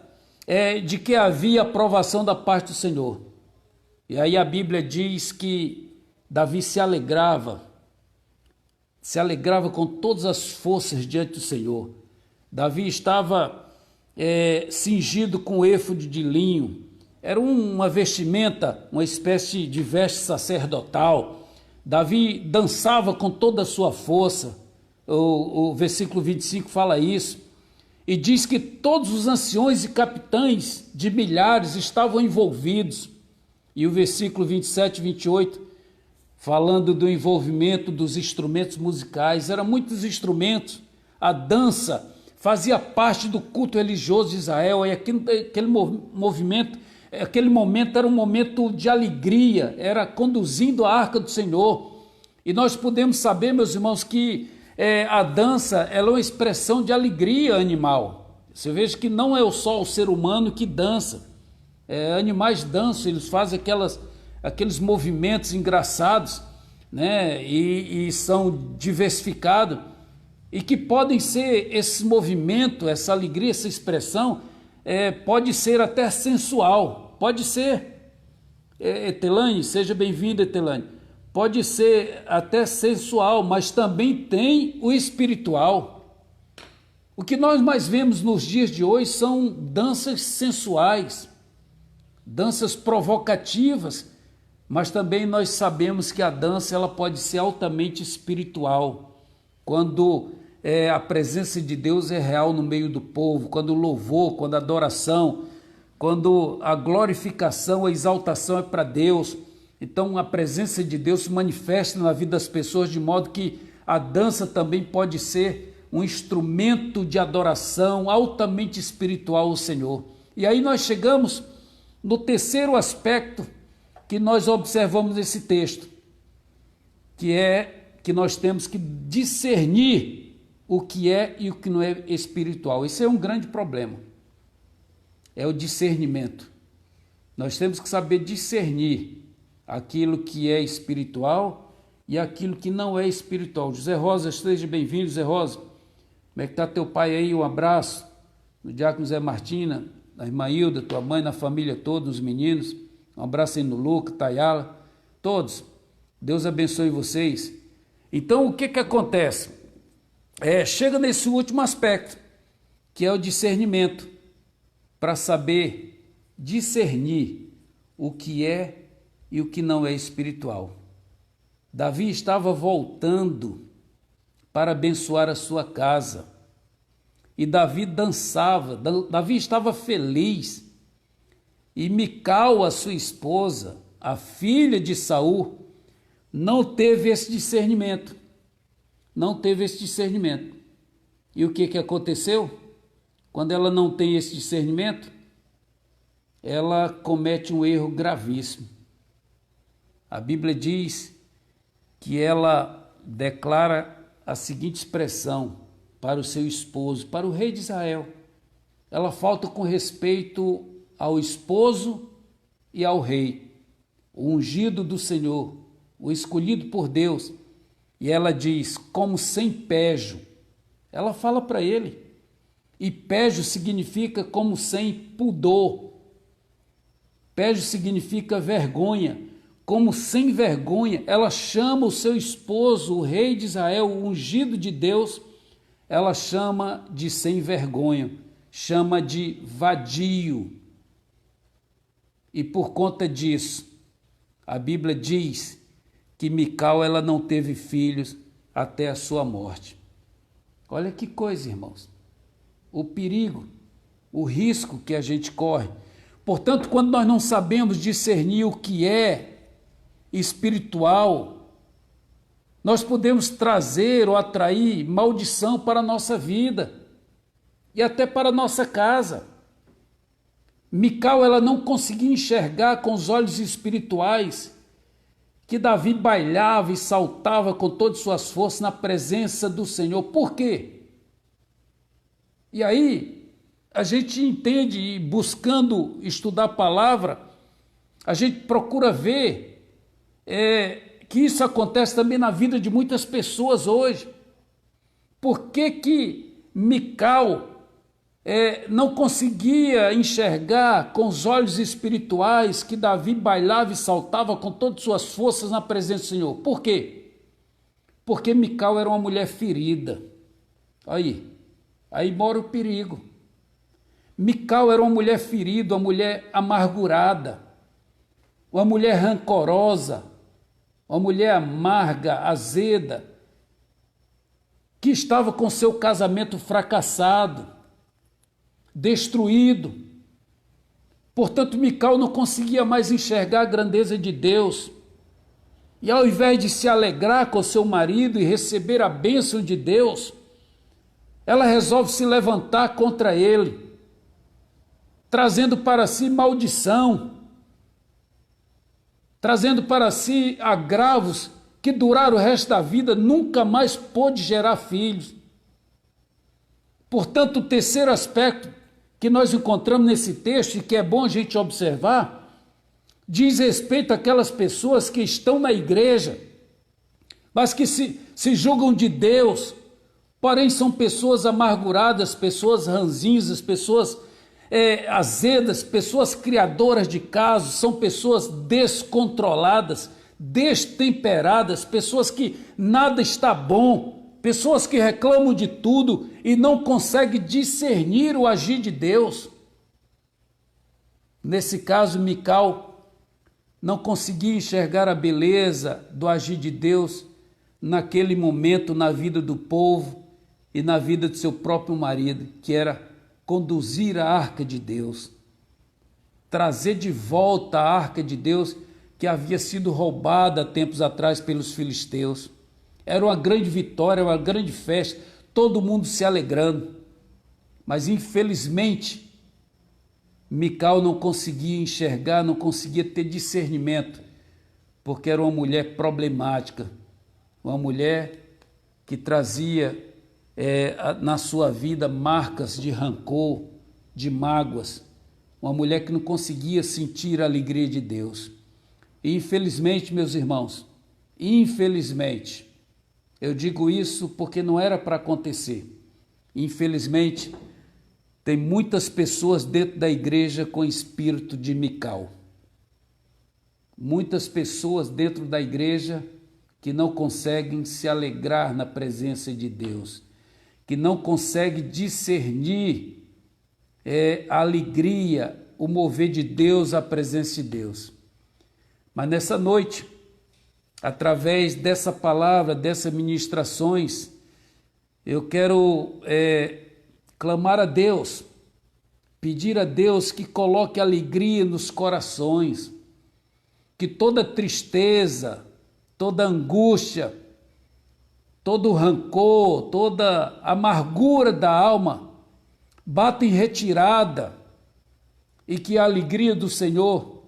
de que havia aprovação da parte do Senhor. E aí a Bíblia diz que Davi se alegrava com todas as forças diante do Senhor. Davi estava cingido com éfode de linho, era uma vestimenta, uma espécie de veste sacerdotal. Davi dançava com toda a sua força, o versículo 25 fala isso, e diz que todos os anciões e capitães de milhares estavam envolvidos. E o versículo 27 e 28, falando do envolvimento dos instrumentos musicais, eram muitos instrumentos, a dança fazia parte do culto religioso de Israel, e aquele movimento, aquele momento era um momento de alegria, era conduzindo a arca do Senhor. E nós podemos saber, meus irmãos, que a dança ela é uma expressão de alegria animal. Você veja que não é só o ser humano que dança, animais dançam, eles fazem aqueles movimentos engraçados, né? E são diversificados, e que podem ser esse movimento, essa alegria, essa expressão, pode ser até sensual, pode ser, Etelane, seja bem-vinda, Etelane, pode ser até sensual, mas também tem o espiritual. O que nós mais vemos nos dias de hoje são danças sensuais, danças provocativas, mas também nós sabemos que a dança ela pode ser altamente espiritual, quando a presença de Deus é real no meio do povo, quando o louvor, quando a adoração, quando a glorificação, a exaltação é para Deus. Então a presença de Deus se manifesta na vida das pessoas, de modo que a dança também pode ser um instrumento de adoração altamente espiritual ao Senhor. E aí nós chegamos no terceiro aspecto que nós observamos nesse texto, que é que nós temos que discernir o que é e o que não é espiritual. Esse é um grande problema, é o discernimento. Nós temos que saber discernir aquilo que é espiritual e aquilo que não é espiritual. José Rosa, esteja bem-vindo, José Rosa. Como é que está teu pai aí? Um abraço. O diácono Zé Martina, a irmã Hilda, tua mãe, na família toda, os meninos. Um abraço aí no Luca, Tayala, todos. Deus abençoe vocês. Então, o que acontece? Chega nesse último aspecto, que é o discernimento, para saber discernir o que é e o que não é espiritual. Davi estava voltando para abençoar a sua casa, e Davi dançava, Davi estava feliz, e Mical, a sua esposa, a filha de Saul, não teve esse discernimento. E o que aconteceu? Quando ela não tem esse discernimento, ela comete um erro gravíssimo. A Bíblia diz que ela declara a seguinte expressão para o seu esposo, para o rei de Israel. Ela falta com respeito ao esposo e ao rei, o ungido do Senhor, o escolhido por Deus. E ela diz, como sem pejo. Ela fala para ele. E pejo significa como sem pudor. Pejo significa vergonha. Como sem vergonha, ela chama o seu esposo, o rei de Israel, o ungido de Deus, ela chama de sem vergonha, chama de vadio. E por conta disso, a Bíblia diz que Mical ela não teve filhos até a sua morte. Olha que coisa, irmãos. O perigo, o risco que a gente corre. Portanto, quando nós não sabemos discernir o que é espiritual, nós podemos trazer ou atrair maldição para a nossa vida e até para a nossa casa. Mical ela não conseguia enxergar com os olhos espirituais que Davi bailava e saltava com todas as suas forças na presença do Senhor. Por quê? E aí, a gente entende, e buscando estudar a palavra, a gente procura ver que isso acontece também na vida de muitas pessoas hoje. Por que Mical não conseguia enxergar com os olhos espirituais que Davi bailava e saltava com todas as suas forças na presença do Senhor? Por quê? Porque Mical era uma mulher ferida. Aí mora o perigo. Mical era uma mulher ferida, uma mulher amargurada, uma mulher rancorosa, uma mulher amarga, azeda. que estava com seu casamento fracassado, destruído. Portanto, Mical não conseguia mais enxergar a grandeza de Deus. E ao invés de se alegrar com seu marido e receber a bênção de Deus, ela resolve se levantar contra ele, trazendo para si maldição, trazendo para si agravos que duraram o resto da vida, nunca mais pôde gerar filhos. Portanto, o terceiro aspecto que nós encontramos nesse texto, e que é bom a gente observar, diz respeito àquelas pessoas que estão na igreja, mas que se julgam de Deus, porém são pessoas amarguradas, pessoas ranzinhas, pessoas azedas, pessoas criadoras de casos, são pessoas descontroladas, destemperadas, pessoas que nada está bom, pessoas que reclamam de tudo e não conseguem discernir o agir de Deus. Nesse caso, Mical não conseguia enxergar a beleza do agir de Deus naquele momento na vida do povo e na vida de seu próprio marido, que era conduzir a arca de Deus, trazer de volta a arca de Deus que havia sido roubada tempos atrás pelos filisteus. Era uma grande vitória, uma grande festa, todo mundo se alegrando. Mas infelizmente, Mical não conseguia enxergar, não conseguia ter discernimento, porque era uma mulher problemática, uma mulher que trazia na sua vida marcas de rancor, de mágoas, uma mulher que não conseguia sentir a alegria de Deus. E infelizmente, meus irmãos, infelizmente, eu digo isso porque não era para acontecer. Infelizmente, tem muitas pessoas dentro da igreja com espírito de Mical. Muitas pessoas dentro da igreja que não conseguem se alegrar na presença de Deus, que não conseguem discernir a alegria, o mover de Deus, a presença de Deus. Mas nessa noite, através dessa palavra, dessas ministrações, eu quero clamar a Deus, pedir a Deus que coloque alegria nos corações, que toda tristeza, toda angústia, todo rancor, toda amargura da alma bata em retirada e que a alegria do Senhor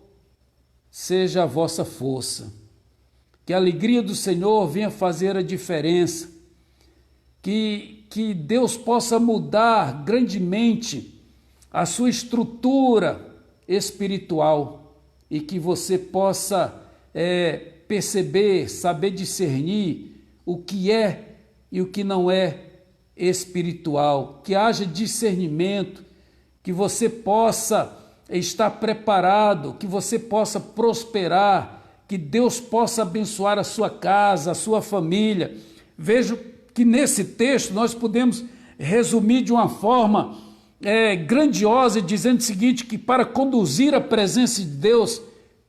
seja a vossa força. Que a alegria do Senhor venha fazer a diferença. Que Deus possa mudar grandemente a sua estrutura espiritual e que você possa perceber, saber discernir o que é e o que não é espiritual. Que haja discernimento, que você possa estar preparado, que você possa prosperar, que Deus possa abençoar a sua casa, a sua família. Vejo que nesse texto nós podemos resumir de uma forma grandiosa, dizendo o seguinte, que para conduzir a presença de Deus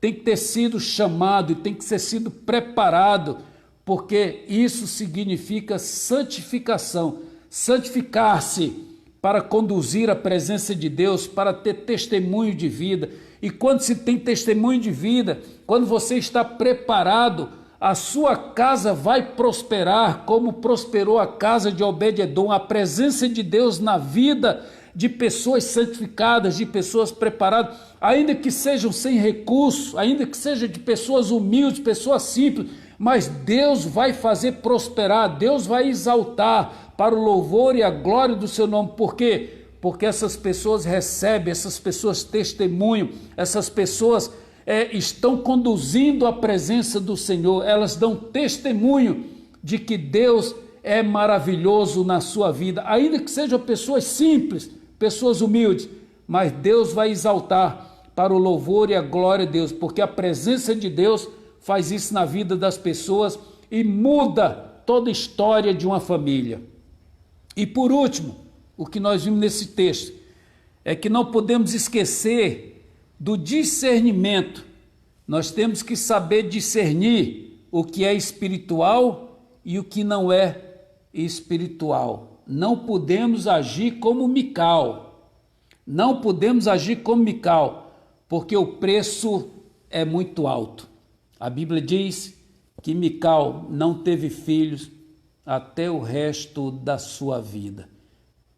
tem que ter sido chamado e tem que ter sido preparado, porque isso significa santificação, santificar-se para conduzir a presença de Deus, para ter testemunho de vida. E quando se tem testemunho de vida, quando você está preparado, a sua casa vai prosperar, como prosperou a casa de Obed-edom. A presença de Deus na vida de pessoas santificadas, de pessoas preparadas, ainda que sejam sem recurso, ainda que sejam de pessoas humildes, pessoas simples, mas Deus vai fazer prosperar, Deus vai exaltar para o louvor e a glória do seu nome. Por quê? Porque essas pessoas recebem, essas pessoas testemunham, essas pessoas estão conduzindo a presença do Senhor, elas dão testemunho de que Deus é maravilhoso na sua vida, ainda que sejam pessoas simples, pessoas humildes, mas Deus vai exaltar para o louvor e a glória de Deus, porque a presença de Deus faz isso na vida das pessoas e muda toda a história de uma família. E por último, o que nós vimos nesse texto é que não podemos esquecer do discernimento. Nós temos que saber discernir o que é espiritual e o que não é espiritual. Não podemos agir como Mical. Não podemos agir como Mical, porque o preço é muito alto. A Bíblia diz que Mical não teve filhos até o resto da sua vida.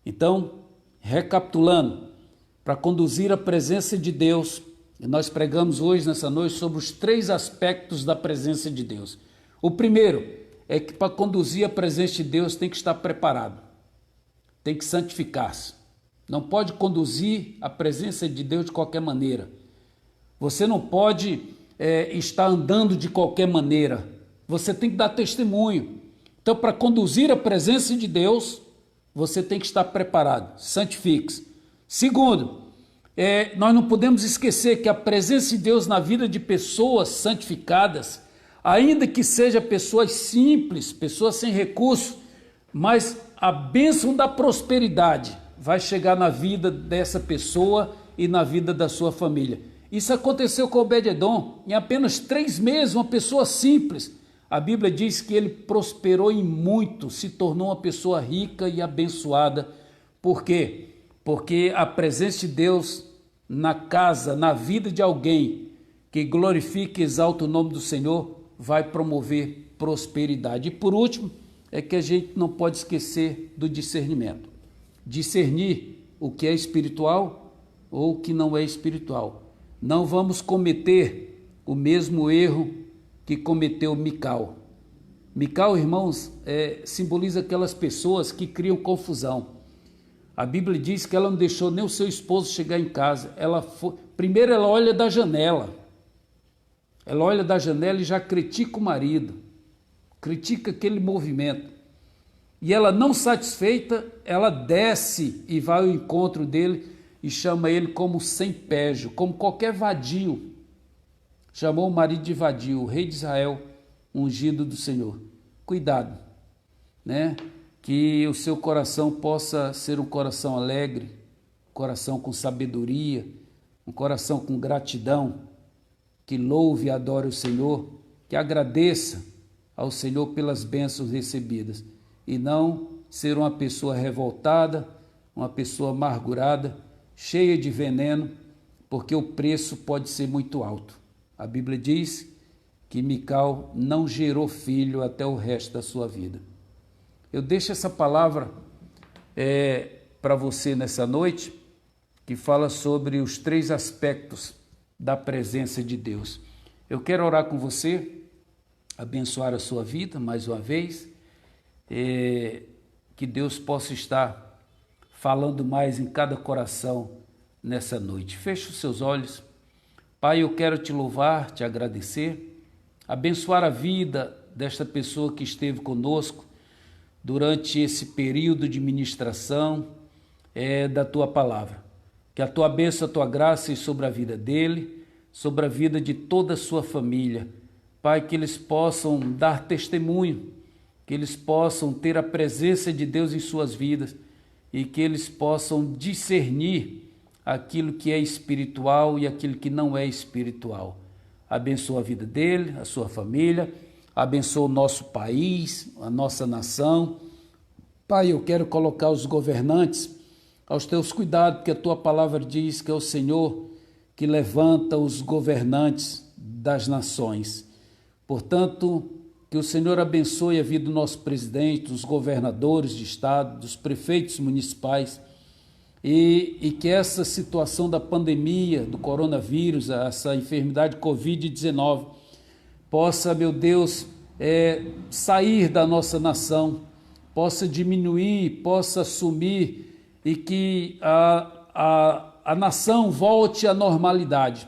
Então, recapitulando, para conduzir a presença de Deus, nós pregamos hoje, nessa noite, sobre os 3 aspectos da presença de Deus. O primeiro é que para conduzir a presença de Deus tem que estar preparado, tem que santificar-se. Não pode conduzir a presença de Deus de qualquer maneira. Você não pode estar andando de qualquer maneira. Você tem que dar testemunho. Então, para conduzir a presença de Deus, você tem que estar preparado. Santifique-se. Segundo, nós não podemos esquecer que a presença de Deus na vida de pessoas santificadas, ainda que sejam pessoas simples, pessoas sem recursos, mas a bênção da prosperidade vai chegar na vida dessa pessoa e na vida da sua família. Isso aconteceu com Obed-Edom. Em apenas 3 meses, uma pessoa simples, a Bíblia diz que ele prosperou em muito, se tornou uma pessoa rica e abençoada. Por quê? Porque a presença de Deus na casa, na vida de alguém que glorifica e exalta o nome do Senhor, vai promover prosperidade. E por último, é que a gente não pode esquecer do discernimento. Discernir o que é espiritual ou o que não é espiritual. Não vamos cometer o mesmo erro que cometeu Mical. Mical, irmãos, simboliza aquelas pessoas que criam confusão. A Bíblia diz que ela não deixou nem o seu esposo chegar em casa. Primeiro ela olha da janela. Ela olha da janela e já critica o marido. Critica aquele movimento. E ela, não satisfeita, ela desce e vai ao encontro dele e chama ele como sem pejo, como qualquer vadio. Chamou o marido de vadio, o rei de Israel, ungido do Senhor. Cuidado, né? Que o seu coração possa ser um coração alegre, um coração com sabedoria, um coração com gratidão, que louve e adore o Senhor, que agradeça ao Senhor pelas bênçãos recebidas, e não ser uma pessoa revoltada, uma pessoa amargurada, cheia de veneno, porque o preço pode ser muito alto. A Bíblia diz que Mical não gerou filho até o resto da sua vida. Eu deixo essa palavra para você nessa noite, que fala sobre os 3 aspectos da presença de Deus. Eu quero orar com você, abençoar a sua vida mais uma vez, que Deus possa estar falando mais em cada coração nessa noite. Feche os seus olhos. Pai, eu quero te louvar, te agradecer, abençoar a vida desta pessoa que esteve conosco durante esse período de ministração da tua palavra. Que a tua bênção, a tua graça seja sobre a vida dele, sobre a vida de toda a sua família. Pai, que eles possam dar testemunho, que eles possam ter a presença de Deus em suas vidas e que eles possam discernir aquilo que é espiritual e aquilo que não é espiritual. Abençoa a vida dele, a sua família, abençoa o nosso país, a nossa nação. Pai, eu quero colocar os governantes aos teus cuidados, porque a tua palavra diz que é o Senhor que levanta os governantes das nações. Portanto, que o Senhor abençoe a vida do nosso presidente, dos governadores de estado, dos prefeitos municipais, e que essa situação da pandemia, do coronavírus, essa enfermidade Covid-19, possa, meu Deus, sair da nossa nação, possa diminuir, possa sumir, e que a nação volte à normalidade,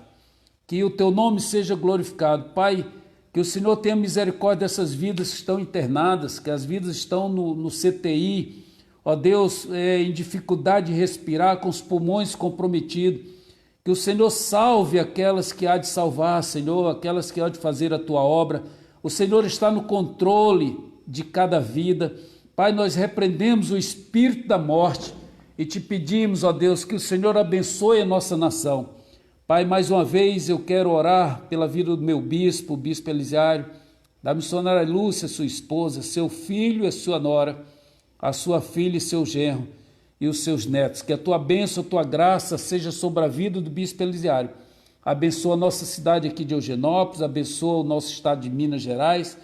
que o teu nome seja glorificado. Pai, que o Senhor tenha misericórdia dessas vidas que estão internadas, que as vidas estão no CTI, ó Deus, em dificuldade de respirar, com os pulmões comprometidos. Que o Senhor salve aquelas que há de salvar, Senhor, aquelas que há de fazer a tua obra. O Senhor está no controle de cada vida. Pai, nós repreendemos o espírito da morte e te pedimos, ó Deus, que o Senhor abençoe a nossa nação. Pai, mais uma vez eu quero orar pela vida do meu bispo, o bispo Elisiário, da missionária Lúcia, sua esposa, seu filho e sua nora. a sua filha e seu genro e os seus netos. Que a tua bênção, a tua graça seja sobre a vida do bispo Elisiário. Abençoa a nossa cidade aqui de Eugenópolis, abençoa o nosso estado de Minas Gerais,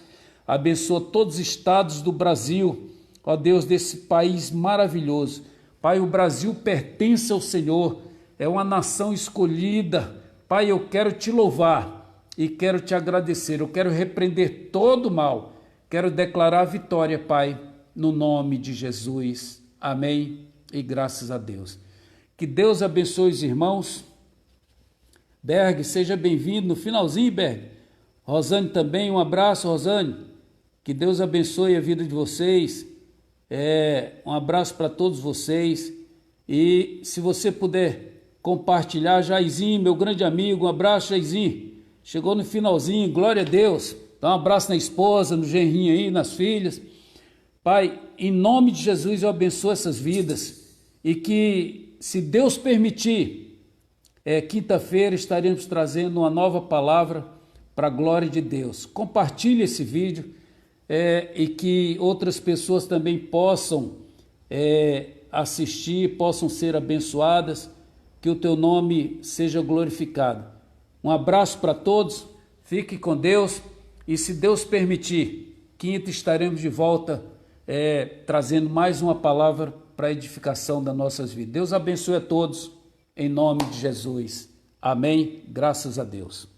abençoa todos os estados do Brasil, ó Deus, desse país maravilhoso. Pai, o Brasil pertence ao Senhor, é uma nação escolhida. Pai, eu quero te louvar e quero te agradecer, eu quero repreender todo o mal, quero declarar a vitória, Pai, no nome de Jesus. Amém e graças a Deus. Que Deus abençoe os irmãos. Berg, seja bem-vindo no finalzinho, Berg. Rosane também, um abraço, Rosane. Que Deus abençoe a vida de vocês. Um abraço para todos vocês. E se você puder compartilhar, Jairzinho, meu grande amigo, um abraço, Jairzinho. Chegou no finalzinho, glória a Deus. Dá um abraço na esposa, no genrinho aí, nas filhas. Pai, em nome de Jesus eu abençoo essas vidas e que, se Deus permitir, quinta-feira estaremos trazendo uma nova palavra para a glória de Deus. Compartilhe esse vídeo e que outras pessoas também possam assistir, possam ser abençoadas, que o teu nome seja glorificado. Um abraço para todos, fique com Deus e, se Deus permitir, quinta estaremos de volta trazendo mais uma palavra para a edificação das nossas vidas. Deus abençoe a todos. Em nome de Jesus. Amém. Graças a Deus.